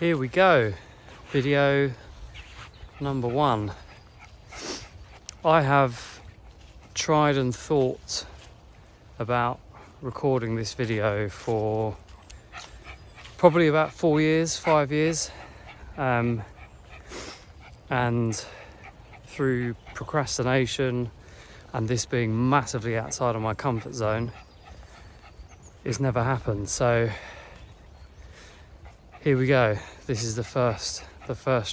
Here we go, video number 1. I have tried and thought about recording this video for probably about 4 years, 5 years, and through procrastination and this being massively outside of my comfort zone, it's never happened. So here we go. This is the first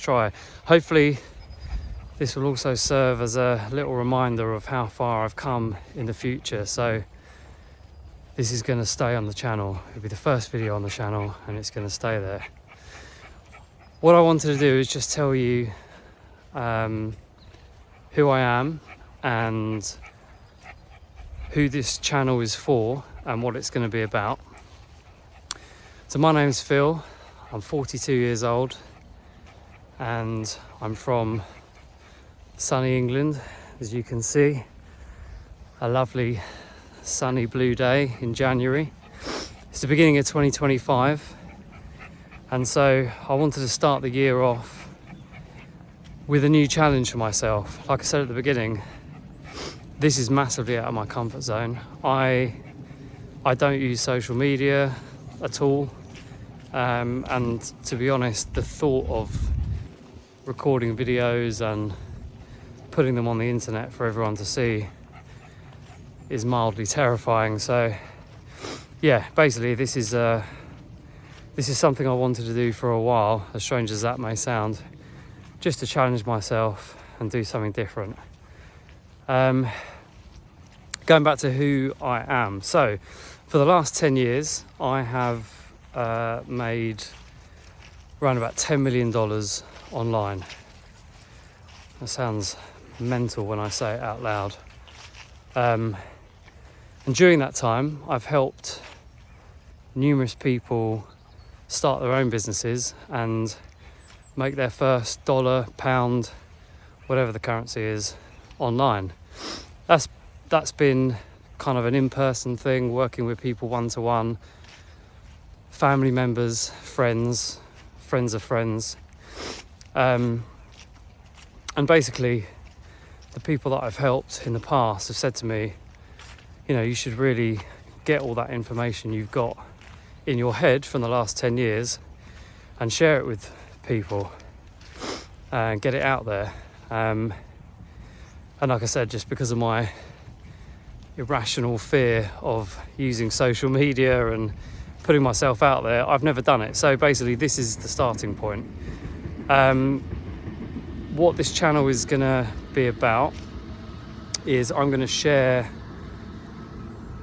try. Hopefully this will also serve as a little reminder of how far I've come in the future. So this is going to stay on the channel. It'll be the first video on the channel and it's going to stay there. What I wanted to do is just tell you who I am and who this channel is for and what it's going to be about. So my name's Phil. I'm 42 years old and I'm from sunny England, as you can see. A lovely sunny blue day in January. It's the beginning of 2025, and so I wanted to start the year off with a new challenge for myself. Like I said at the beginning, this is massively out of my comfort zone. I don't use social media at all. And to be honest, the thought of recording videos and putting them on the internet for everyone to see is mildly terrifying. So yeah, basically this is something I wanted to do for a while, as strange as that may sound, just to challenge myself and do something different. Going back to who I am. So for the last 10 years, I have made around about $10 million online. That sounds mental when I say it out loud. And during that time, I've helped numerous people start their own businesses and make their first dollar, pound, whatever the currency is, online. That's been kind of an in-person thing, working with people one-to-one, family members, friends of friends. And basically, the people that I've helped in the past have said to me, you know, you should really get all that information you've got in your head from the last 10 years and share it with people and get it out there. And like I said, just because of my irrational fear of using social media and putting myself out there, I've never done it. So basically this is the starting point. What this channel is going to be about is I'm going to share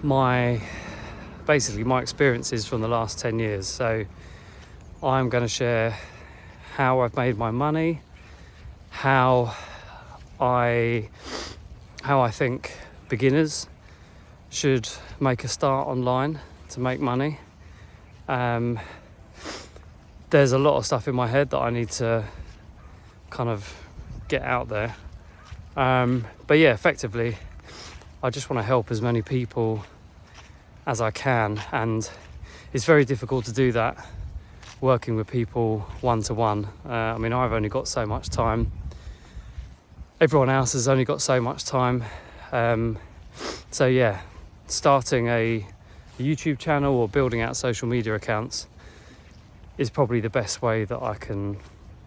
my experiences from the last 10 years. So I'm going to share how I've made my money, how I think beginners should make a start online to make money. There's a lot of stuff in my head that I need to kind of get out there. But yeah, effectively, I just want to help as many people as I can. And it's very difficult to do that working with people one-to-one. I mean, I've only got so much time. Everyone else has only got so much time. So yeah, starting a YouTube channel or building out social media accounts is probably the best way that I can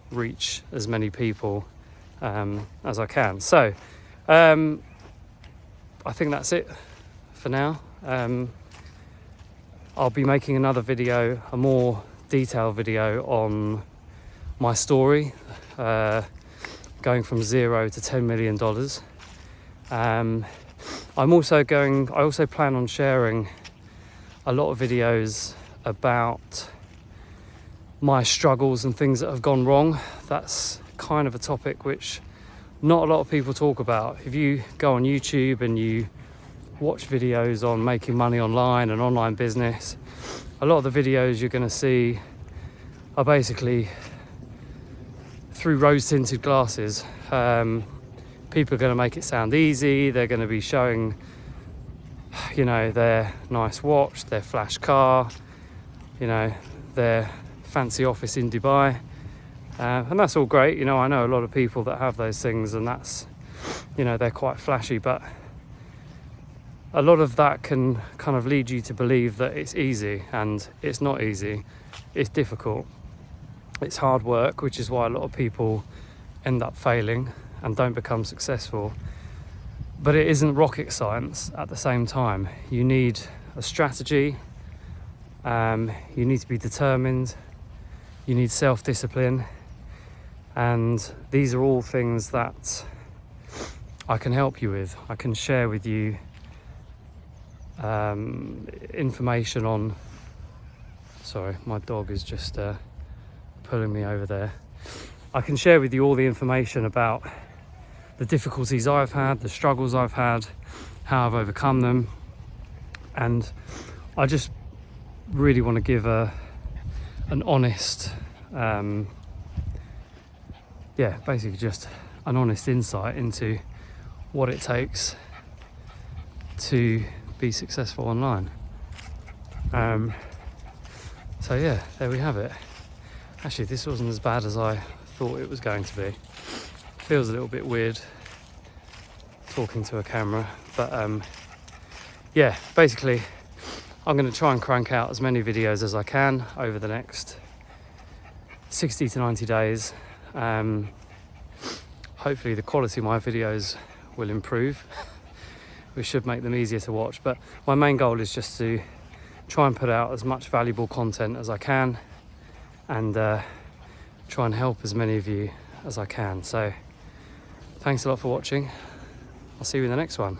reach as many people as I can. So I think that's it for now. I'll be making another video, a more detailed video on my story, going from $0 to $10 million. I also plan on sharing a lot of videos about my struggles and things that have gone wrong. That's kind of a topic which not a lot of people talk about. If you go on YouTube and you watch videos on making money online and online business, a lot of the videos you're going to see are basically through rose-tinted glasses. People are going to make it sound easy. They're going to be showing, you know, their nice watch, their flash car, you know, their fancy office in Dubai, and that's all great. You know, I know a lot of people that have those things, and that's, you know, they're quite flashy, but a lot of that can kind of lead you to believe that it's easy, and it's not easy. It's difficult, it's hard work, which is why a lot of people end up failing and don't become successful. But it isn't rocket science at the same time. You need a strategy, you need to be determined, you need self-discipline, and these are all things that I can help you with. I can share with you information on, sorry, my dog is just pulling me over there. I can share with you all the information about the difficulties I've had, the struggles I've had, how I've overcome them, and I just really want to give an honest, basically just an honest insight into what it takes to be successful online. So yeah, there we have it. Actually, this wasn't as bad as I thought it was going to be. Feels a little bit weird talking to a camera, but yeah, basically I'm going to try and crank out as many videos as I can over the next 60 to 90 days. Hopefully the quality of my videos will improve, which should make them easier to watch, but my main goal is just to try and put out as much valuable content as I can, and try and help as many of you as I can. So thanks a lot for watching. I'll see you in the next one.